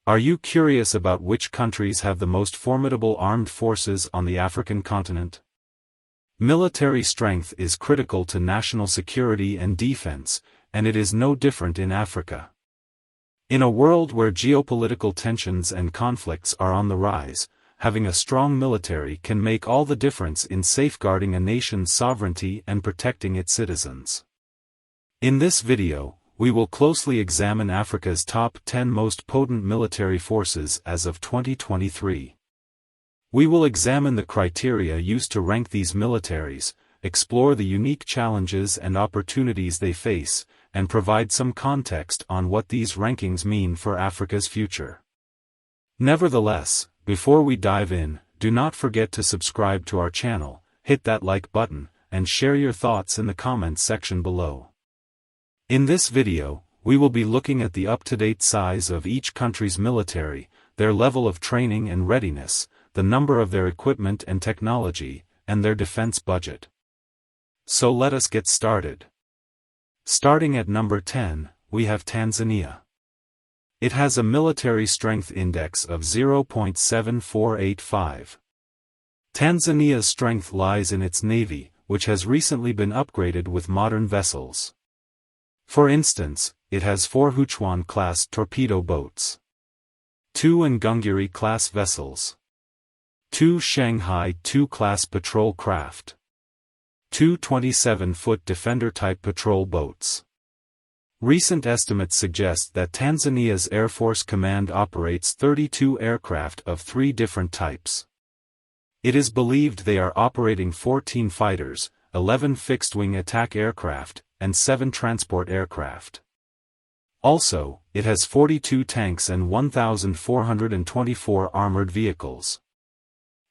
Are you curious about which countries have the most formidable armed forces on the African continent? Military strength is critical to national security and defense, and it is no different in Africa. In a world where geopolitical tensions and conflicts are on the rise, having a strong military can make all the difference in safeguarding a nation's sovereignty and protecting its citizens. In this video, we will closely examine Africa's top 10 most potent military forces as of 2023. We will examine the criteria used to rank these militaries, explore the unique challenges and opportunities they face, and provide some context on what these rankings mean for Africa's future. Nevertheless, before we dive in, do not forget to subscribe to our channel, hit that like button, and share your thoughts in the comments section below. In this video, we will be looking at the up-to-date size of each country's military, their level of training and readiness, the number of their equipment and technology, and their defense budget. So let us get started. Starting at number 10, we have Tanzania. It has a military strength index of 0.7485. Tanzania's strength lies in its navy, which has recently been upgraded with modern vessels. For instance, it has 4 Huchuan-class torpedo boats, 2 Ngungiri-class vessels, 2 Shanghai II-class patrol craft, 2 27-foot Defender-type patrol boats. Recent estimates suggest that Tanzania's Air Force Command operates 32 aircraft of 3 different types. It is believed they are operating 14 fighters, 11 fixed-wing attack aircraft, and 7 transport aircraft. Also, it has 42 tanks and 1,424 armored vehicles.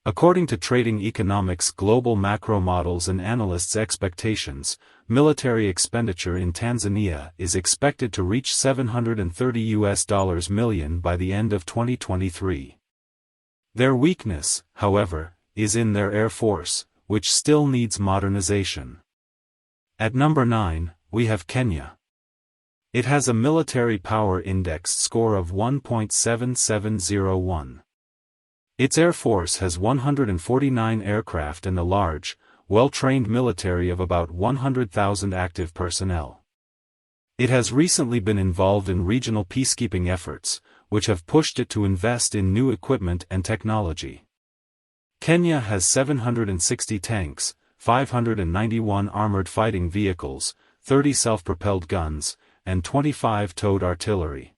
According to Trading Economics global macro models and analysts' expectations, military expenditure in Tanzania is expected to reach $730 million by the end of 2023. Their weakness, however, is in their air force, which still needs modernization. At number 9, we have Kenya. It has a military power index score of 1.7701. Its air force has 149 aircraft and a large, well-trained military of about 100,000 active personnel. It has recently been involved in regional peacekeeping efforts, which have pushed it to invest in new equipment and technology. Kenya has 760 tanks, 591 armored fighting vehicles, 30 self-propelled guns, and 25 towed artillery.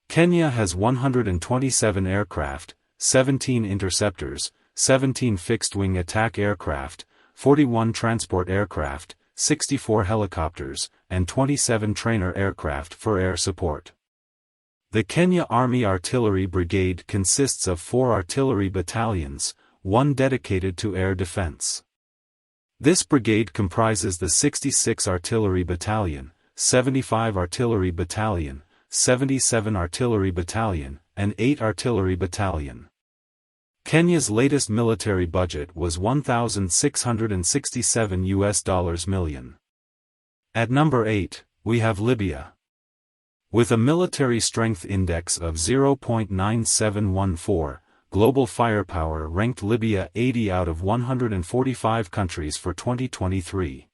Kenya has 127 aircraft, 17 interceptors, 17 fixed-wing attack aircraft, 41 transport aircraft, 64 helicopters, and 27 trainer aircraft for air support. The Kenya Army Artillery Brigade consists of 4 artillery battalions, 1 dedicated to air defense. This brigade comprises the 66 Artillery Battalion, 75 Artillery Battalion, 77 Artillery Battalion, and 8 Artillery Battalion. Kenya's latest military budget was $1,667 million. At number 8, we have Libya. With a military strength index of 0.9714, Global Firepower ranked Libya 80 out of 145 countries for 2023.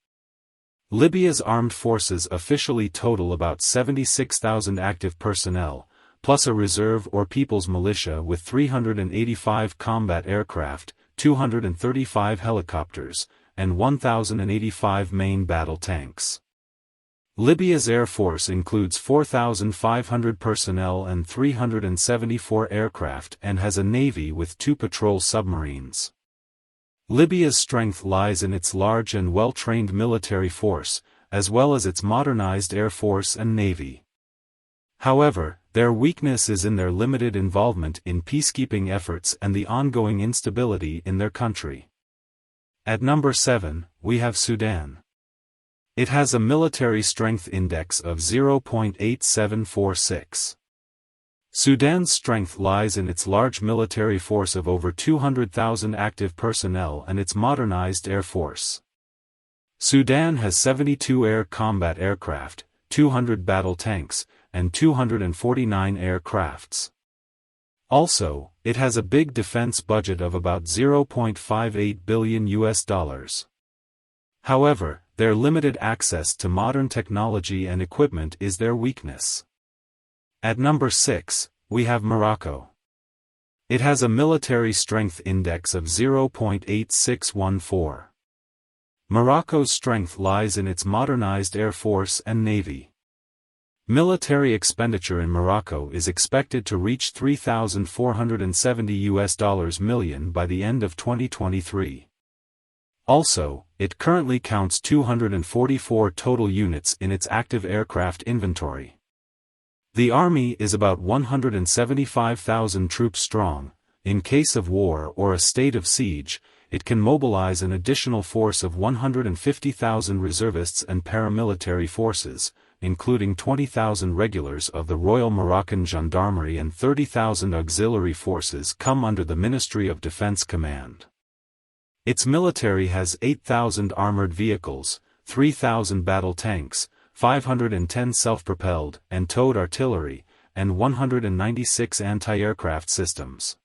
Libya's armed forces officially total about 76,000 active personnel, plus a reserve or people's militia with 385 combat aircraft, 235 helicopters, and 1,085 main battle tanks. Libya's air force includes 4,500 personnel and 374 aircraft and has a navy with 2 patrol submarines. Libya's strength lies in its large and well-trained military force, as well as its modernized air force and navy. However, their weakness is in their limited involvement in peacekeeping efforts and the ongoing instability in their country. At number 7, we have Sudan. It has a military strength index of 0.8746. Sudan's strength lies in its large military force of over 200,000 active personnel and its modernized air force. Sudan has 72 air combat aircraft, 200 battle tanks, and 249 air crafts. Also, it has a big defense budget of about $0.58 billion US. However, their limited access to modern technology and equipment is their weakness. At number 6, we have Morocco. It has a military strength index of 0.8614. Morocco's strength lies in its modernized air force and navy. Military expenditure in Morocco is expected to reach $3,470 million by the end of 2023. Also, it currently counts 244 total units in its active aircraft inventory. The army is about 175,000 troops strong. In case of war or a state of siege, it can mobilize an additional force of 150,000 reservists and paramilitary forces, including 20,000 regulars of the Royal Moroccan Gendarmerie and 30,000 auxiliary forces come under the Ministry of Defense Command. Its military has 8,000 armored vehicles, 3,000 battle tanks, 510 self-propelled and towed artillery, and 196 anti-aircraft systems.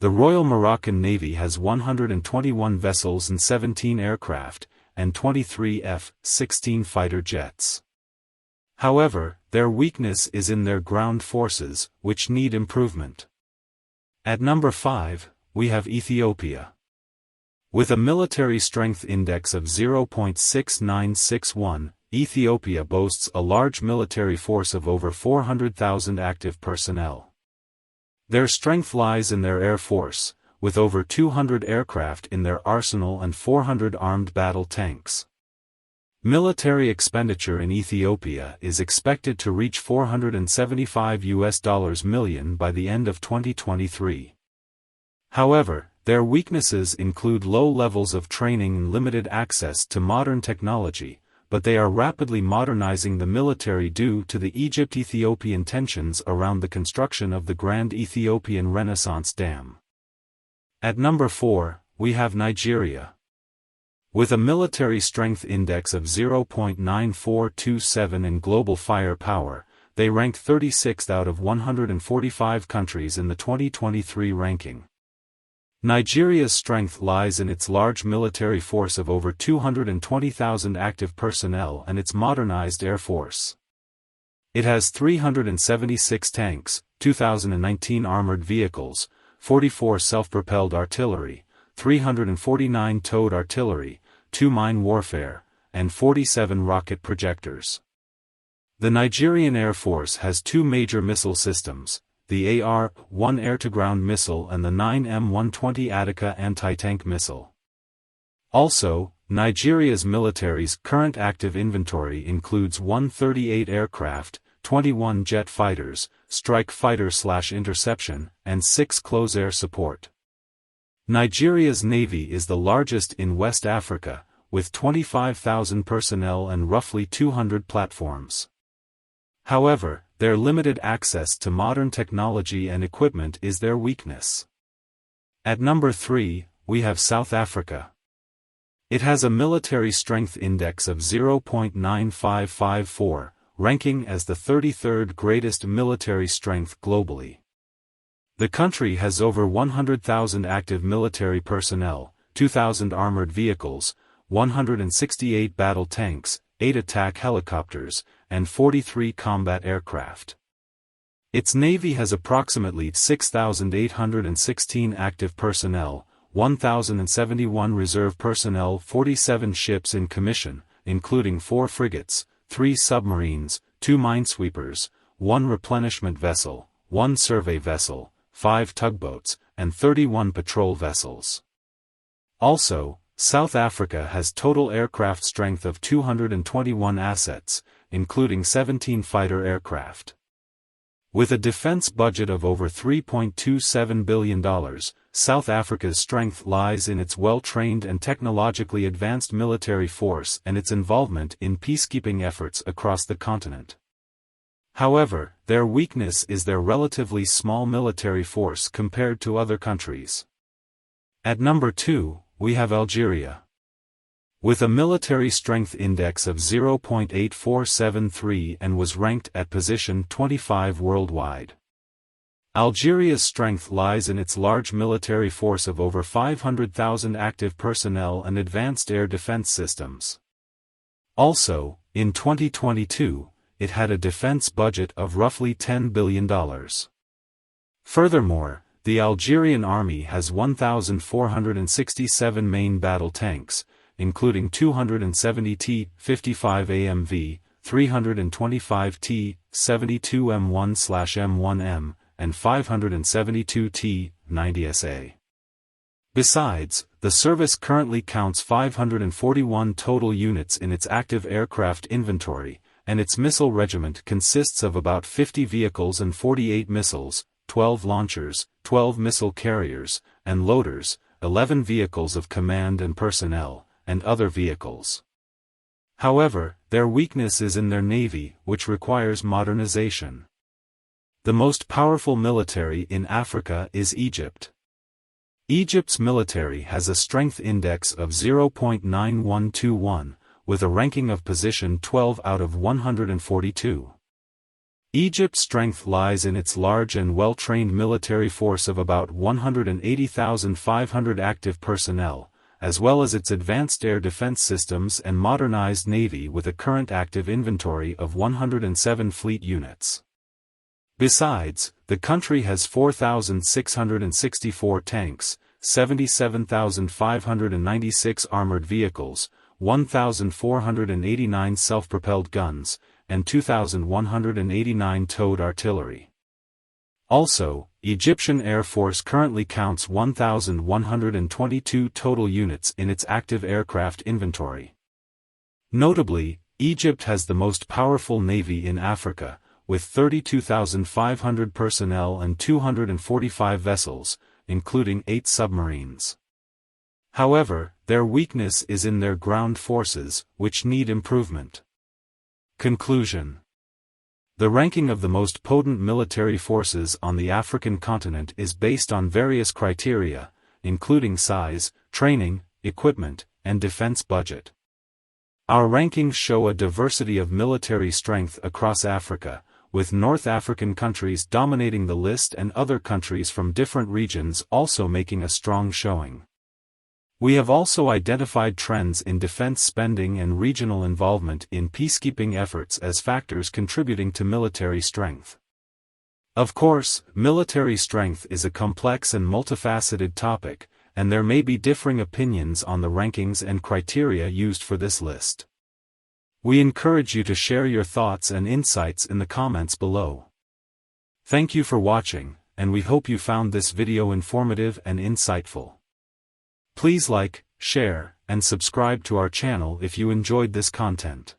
The Royal Moroccan Navy has 121 vessels and 17 aircraft, and 23 F-16 fighter jets. However, their weakness is in their ground forces, which need improvement. At number 5, we have Ethiopia. With a military strength index of 0.6961, Ethiopia boasts a large military force of over 400,000 active personnel. Their strength lies in their air force, with over 200 aircraft in their arsenal and 400 armed battle tanks. Military expenditure in Ethiopia is expected to reach $475 million by the end of 2023. However, their weaknesses include low levels of training and limited access to modern technology, but they are rapidly modernizing the military due to the Egypt-Ethiopian tensions around the construction of the Grand Ethiopian Renaissance Dam. At number 4, we have Nigeria. With a military strength index of 0.9427 and global firepower, they ranked 36th out of 145 countries in the 2023 ranking. Nigeria's strength lies in its large military force of over 220,000 active personnel and its modernized air force. It has 376 tanks, 2,019 armored vehicles, 44 self-propelled artillery, 349 towed artillery, 2 mine warfare, and 47 rocket projectors. The Nigerian Air Force has 2 major missile systems, the AR-1 air-to-ground missile and the 9M120 Attica anti-tank missile. Also, Nigeria's military's current active inventory includes 138 aircraft, 21 jet fighters, strike fighter/interception, and 6 close air support. Nigeria's navy is the largest in West Africa, with 25,000 personnel and roughly 200 platforms. However, their limited access to modern technology and equipment is their weakness. At number 3, we have South Africa. It has a military strength index of 0.9554, ranking as the 33rd greatest military strength globally. The country has over 100,000 active military personnel, 2,000 armored vehicles, 168 battle tanks, 8 attack helicopters, and 43 combat aircraft. Its navy has approximately 6,816 active personnel, 1,071 reserve personnel, 47 ships in commission, including 4 frigates, 3 submarines, 2 minesweepers, 1 replenishment vessel, 1 survey vessel, 5 tugboats, and 31 patrol vessels. Also, South Africa has total aircraft strength of 221 assets, including 17 fighter aircraft. With a defense budget of over $3.27 billion, South Africa's strength lies in its well-trained and technologically advanced military force and its involvement in peacekeeping efforts across the continent. However, their weakness is their relatively small military force compared to other countries. At number 2, we have Algeria. With a military strength index of 0.8473 and was ranked at position 25 worldwide. Algeria's strength lies in its large military force of over 500,000 active personnel and advanced air defense systems. Also, in 2022, it had a defense budget of roughly $10 billion. Furthermore, the Algerian army has 1,467 main battle tanks, including 270 T-55 AMV, 325 T-72M1/M1M, and 572 T-90 SA. Besides, the service currently counts 541 total units in its active aircraft inventory, and its missile regiment consists of about 50 vehicles and 48 missiles, 12 launchers, 12 missile carriers, and loaders, 11 vehicles of command and personnel, and other vehicles. However, their weakness is in their navy, which requires modernization. The most powerful military in Africa is Egypt. Egypt's military has a strength index of 0.9121, with a ranking of position 12 out of 142. Egypt's strength lies in its large and well-trained military force of about 180,500 active personnel, as well as its advanced air defense systems and modernized navy with a current active inventory of 107 fleet units. Besides, the country has 4,664 tanks, 77,596 armored vehicles, 1,489 self-propelled guns, and 2,189 towed artillery. Also, Egyptian Air Force currently counts 1,122 total units in its active aircraft inventory. Notably, Egypt has the most powerful navy in Africa, with 32,500 personnel and 245 vessels, including 8 submarines. However, their weakness is in their ground forces, which need improvement. Conclusion. The ranking of the most potent military forces on the African continent is based on various criteria, including size, training, equipment, and defense budget. Our rankings show a diversity of military strength across Africa, with North African countries dominating the list and other countries from different regions also making a strong showing. We have also identified trends in defense spending and regional involvement in peacekeeping efforts as factors contributing to military strength. Of course, military strength is a complex and multifaceted topic, and there may be differing opinions on the rankings and criteria used for this list. We encourage you to share your thoughts and insights in the comments below. Thank you for watching, and we hope you found this video informative and insightful. Please like, share, and subscribe to our channel if you enjoyed this content.